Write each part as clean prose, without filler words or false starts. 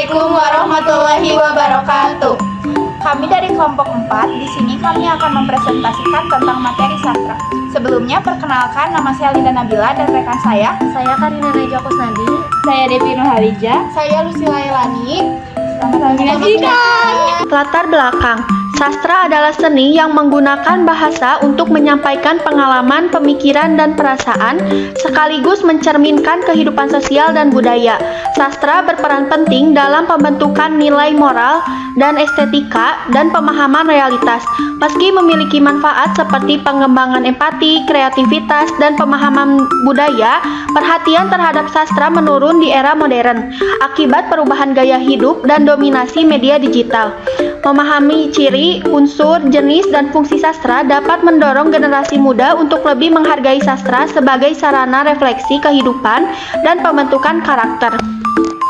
Assalamualaikum warahmatullahi wabarakatuh. Kami dari kelompok 4, di sini kami akan mempresentasikan tentang materi sastra. Sebelumnya, perkenalkan, nama saya Linda Nabila dan rekan saya Karina Najwa Kusnadi. Saya Devi Nurhalija. Saya Lucila Elani. Selamat menyaksikan. Latar belakang. Sastra adalah seni yang menggunakan bahasa untuk menyampaikan pengalaman, pemikiran, dan perasaan, sekaligus mencerminkan kehidupan sosial dan budaya. Sastra berperan penting dalam pembentukan nilai moral dan estetika dan pemahaman realitas. Meski memiliki manfaat seperti pengembangan empati, kreativitas, dan pemahaman budaya, perhatian terhadap sastra menurun di era modern akibat perubahan gaya hidup dan dominasi media digital. Memahami ciri, unsur, jenis, dan fungsi sastra dapat mendorong generasi muda untuk lebih menghargai sastra sebagai sarana refleksi kehidupan dan pembentukan karakter.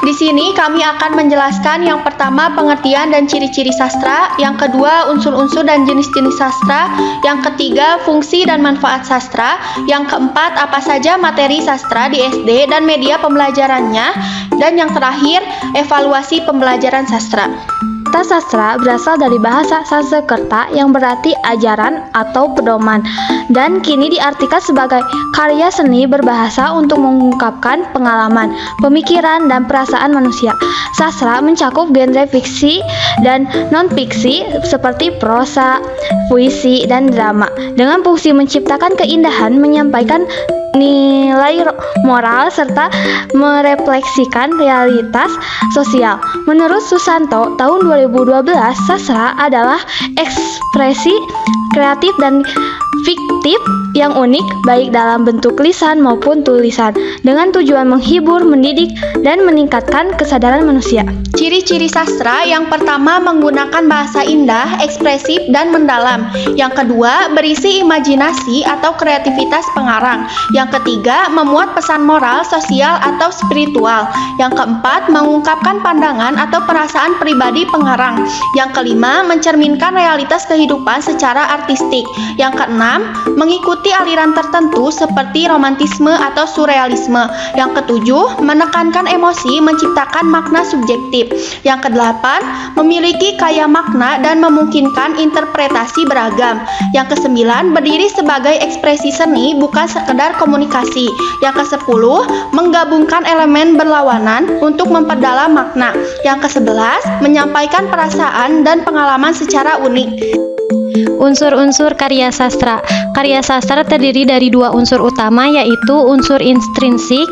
Di sini kami akan menjelaskan yang pertama pengertian dan ciri-ciri sastra, yang kedua unsur-unsur dan jenis-jenis sastra, yang ketiga fungsi dan manfaat sastra, yang keempat apa saja materi sastra di SD dan media pembelajarannya, dan yang terakhir evaluasi pembelajaran sastra. Kata sastra berasal dari bahasa Sanskerta yang berarti ajaran atau pedoman, dan kini diartikan sebagai karya seni berbahasa untuk mengungkapkan pengalaman, pemikiran, dan perasaan manusia. Sastra mencakup genre fiksi dan non-fiksi seperti prosa, puisi, dan drama, dengan fungsi menciptakan keindahan, menyampaikan nilai moral, serta merefleksikan realitas sosial. Menurut Susanto, tahun 2012, sastra adalah ekspresi kreatif dan fiktif yang unik baik dalam bentuk lisan maupun tulisan, dengan tujuan menghibur, mendidik, dan meningkatkan kesadaran manusia. Ciri-ciri sastra: yang pertama menggunakan bahasa indah, ekspresif, dan mendalam. Yang kedua berisi imajinasi atau kreativitas pengarang. Yang ketiga memuat pesan moral, sosial, atau spiritual. Yang keempat mengungkapkan pandangan atau perasaan pribadi pengarang. Yang kelima mencerminkan realitas kehidupan secara artistik. Yang keenam mengikuti aliran tertentu seperti romantisme atau surrealisme. Yang ketujuh menekankan emosi, menciptakan makna subjektif. Yang kedelapan memiliki kaya makna dan memungkinkan interpretasi beragam. Yang kesembilan berdiri sebagai ekspresi seni, bukan sekedar komunikasi. Yang kesepuluh menggabungkan elemen berlawanan untuk memperdalam makna. Yang kesebelas menyampaikan perasaan dan pengalaman secara unik. Unsur-unsur karya sastra. Karya sastra terdiri dari dua unsur utama, yaitu unsur intrinsik,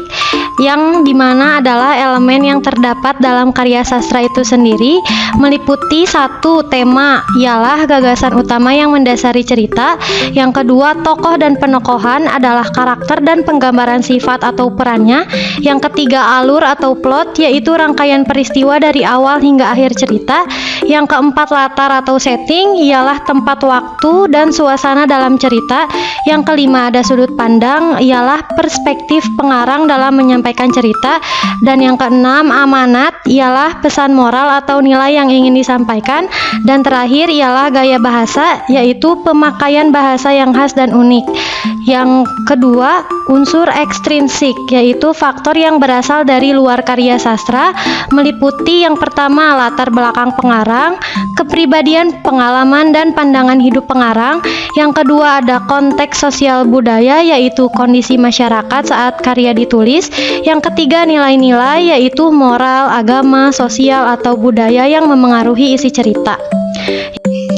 yang dimana adalah elemen yang terdapat dalam karya sastra itu sendiri, meliputi satu tema, ialah gagasan utama yang mendasari cerita. Yang kedua, tokoh dan penokohan adalah karakter dan penggambaran sifat atau perannya. Yang ketiga, alur atau plot, yaitu rangkaian peristiwa dari awal hingga akhir cerita. Yang keempat, latar atau setting, ialah tempat, waktu, dan suasana dalam cerita. Yang kelima, ada sudut pandang, ialah perspektif pengarang dalam menyampaikan cerita. Dan yang keenam, amanat, ialah pesan moral atau nilai yang ingin disampaikan. Dan terakhir ialah gaya bahasa, yaitu pemakaian bahasa yang khas dan unik. Yang kedua, unsur ekstrinsik, yaitu faktor yang berasal dari luar karya sastra, meliputi yang pertama latar belakang pengarang, kepribadian, pengalaman, dan pandangan hidup pengarang. Yang kedua ada konteks sosial budaya, yaitu kondisi masyarakat saat karya ditulis. Yang ketiga nilai-nilai, yaitu moral, agama, sosial, atau budaya yang memengaruhi isi cerita.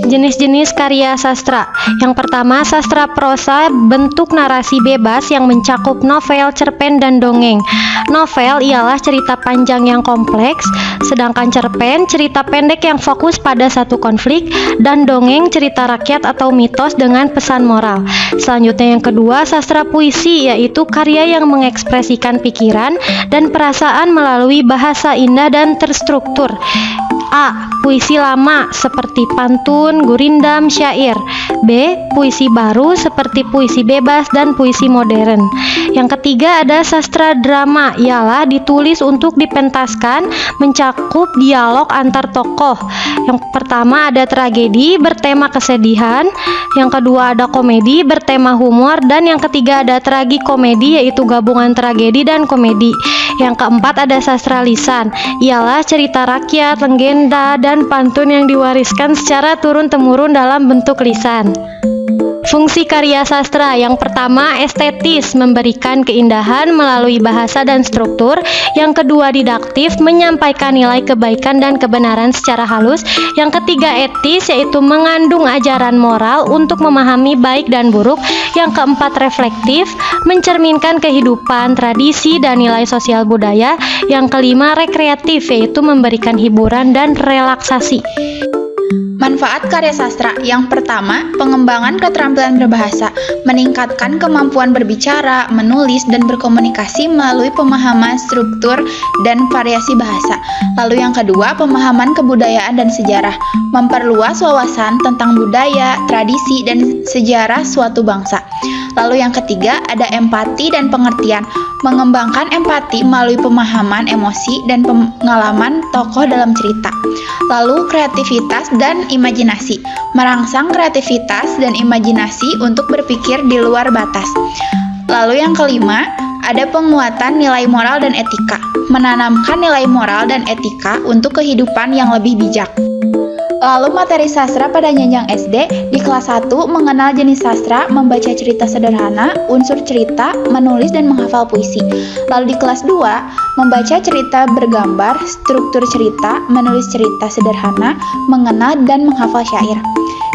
Jenis-jenis karya sastra. Yang pertama, sastra prosa, bentuk narasi bebas yang mencakup novel, cerpen, dan dongeng. Novel ialah cerita panjang yang kompleks, sedangkan cerpen cerita pendek yang fokus pada satu konflik, dan dongeng cerita rakyat atau mitos dengan pesan moral. Selanjutnya yang kedua, sastra puisi, yaitu karya yang mengekspresikan pikiran dan perasaan melalui bahasa indah dan terstruktur. A. Puisi lama seperti pantun, gurindam, syair. B. Puisi baru seperti puisi bebas dan puisi modern. Yang ketiga ada sastra drama, ialah ditulis untuk dipentaskan, mencakup dialog antar tokoh. Yang pertama ada tragedi bertema kesedihan, yang kedua ada komedi bertema humor, dan yang ketiga ada tragikomedi, yaitu gabungan tragedi dan komedi. Yang keempat ada sastra lisan, ialah cerita rakyat, legenda, dan pantun yang diwariskan secara turun-temurun dalam bentuk lisan. Fungsi karya sastra yang pertama estetis, memberikan keindahan melalui bahasa dan struktur. Yang kedua didaktif, menyampaikan nilai kebaikan dan kebenaran secara halus. Yang ketiga etis, yaitu mengandung ajaran moral untuk memahami baik dan buruk. Yang keempat reflektif, mencerminkan kehidupan, tradisi, dan nilai sosial budaya. Yang kelima rekreatif, yaitu memberikan hiburan dan relaksasi. Manfaat karya sastra yang pertama, pengembangan keterampilan berbahasa, meningkatkan kemampuan berbicara, menulis, dan berkomunikasi melalui pemahaman struktur dan variasi bahasa. Lalu yang kedua, pemahaman kebudayaan dan sejarah, memperluas wawasan tentang budaya, tradisi, dan sejarah suatu bangsa. Lalu yang ketiga, ada empati dan pengertian, mengembangkan empati melalui pemahaman emosi dan pengalaman tokoh dalam cerita. Lalu kreativitas dan imajinasi, merangsang kreativitas dan imajinasi untuk berpikir di luar batas. Lalu yang kelima, ada penguatan nilai moral dan etika, menanamkan nilai moral dan etika untuk kehidupan yang lebih bijak. Lalu materi sastra pada jenjang SD, di kelas 1 mengenal jenis sastra, membaca cerita sederhana, unsur cerita, menulis dan menghafal puisi. Lalu di kelas 2, membaca cerita bergambar, struktur cerita, menulis cerita sederhana, mengenal dan menghafal syair.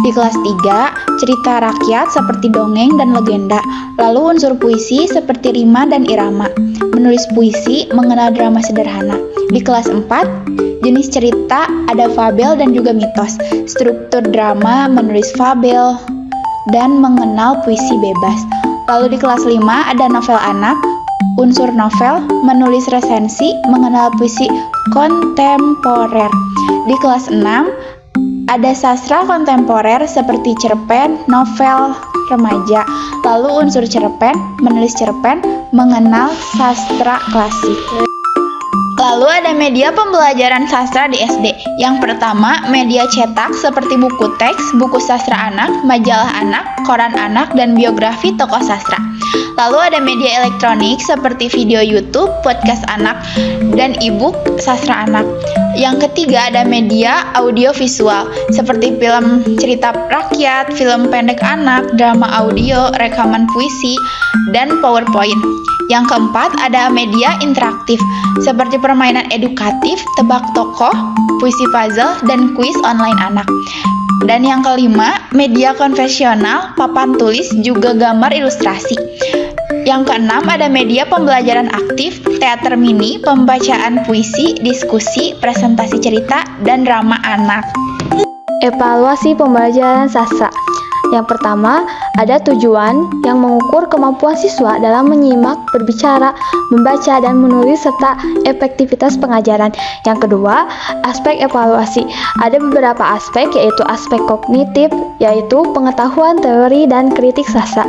Di kelas 3, cerita rakyat seperti dongeng dan legenda. Lalu unsur puisi seperti rima dan irama. Menulis puisi, mengenal drama sederhana. Di kelas 4, jenis cerita ada fabel dan juga mitos. Struktur drama, menulis fabel, dan mengenal puisi bebas. Lalu di kelas 5 ada novel anak, unsur novel, menulis resensi, mengenal puisi kontemporer. Di kelas 6 ada sastra kontemporer seperti cerpen, novel remaja. Lalu unsur cerpen, menulis cerpen, mengenal sastra klasik. Lalu ada media pembelajaran sastra di SD. Yang pertama, media cetak seperti buku teks, buku sastra anak, majalah anak, koran anak, dan biografi tokoh sastra. Lalu ada media elektronik seperti video YouTube, podcast anak, dan e-book sastra anak. Yang ketiga ada media audiovisual seperti film cerita rakyat, film pendek anak, drama audio, rekaman puisi, dan PowerPoint. Yang keempat ada media interaktif seperti permainan edukatif, tebak tokoh, puisi puzzle, dan kuis online anak. Dan yang kelima, media konvensional, papan tulis, juga gambar ilustrasi. Yang keenam ada media pembelajaran aktif, teater mini, pembacaan puisi, diskusi, presentasi cerita, dan drama anak. Evaluasi pembelajaran sastra. Yang pertama, ada tujuan yang mengukur kemampuan siswa dalam menyimak, berbicara, membaca, dan menulis, serta efektivitas pengajaran. Yang kedua, aspek evaluasi. Ada beberapa aspek, yaitu aspek kognitif, yaitu pengetahuan, teori, dan kritik sastra.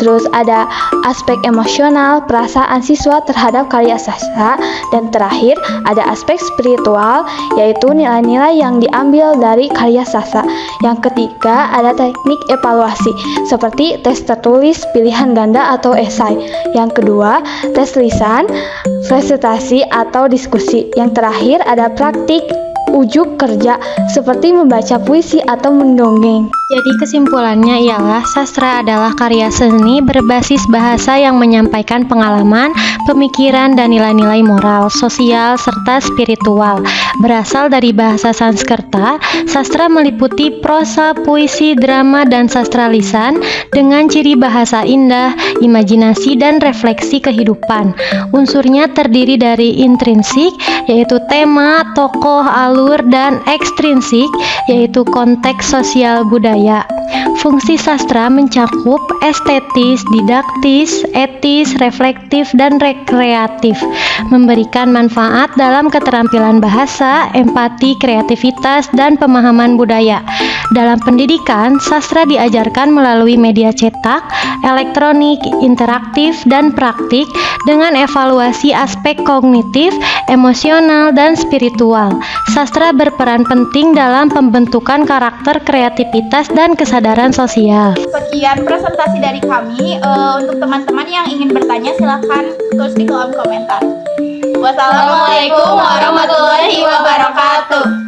Terus ada aspek emosional, perasaan siswa terhadap karya sastra. Dan terakhir, ada aspek spiritual, yaitu nilai-nilai yang diambil dari karya sastra. Yang ketiga, ada teknik evaluasi seperti tes tertulis, pilihan ganda, atau esai. Yang kedua, tes lisan, presentasi, atau diskusi. Yang terakhir ada praktik ujuk kerja seperti membaca puisi atau mendongeng. Jadi kesimpulannya ialah sastra adalah karya seni berbasis bahasa yang menyampaikan pengalaman, pemikiran, dan nilai-nilai moral, sosial, serta spiritual. Berasal dari bahasa Sanskerta, sastra meliputi prosa, puisi, drama, dan sastra lisan dengan ciri bahasa indah, imajinasi, dan refleksi kehidupan. Unsurnya terdiri dari intrinsik, yaitu tema, tokoh, alur, dan ekstrinsik, yaitu konteks sosial budaya. Fungsi sastra mencakup estetis, didaktis, etis, reflektif, dan rekreatif, memberikan manfaat dalam keterampilan bahasa, empati, kreativitas, dan pemahaman budaya. Dalam pendidikan, sastra diajarkan melalui media cetak, elektronik, interaktif, dan praktik dengan evaluasi aspek kognitif, emosional, dan spiritual. Sastra berperan penting dalam pembentukan karakter, kreativitas, dan kesadaran sosial. Sekian presentasi dari kami. Untuk teman-teman yang ingin bertanya, silahkan tulis di kolom komentar. Wassalamualaikum warahmatullahi wabarakatuh.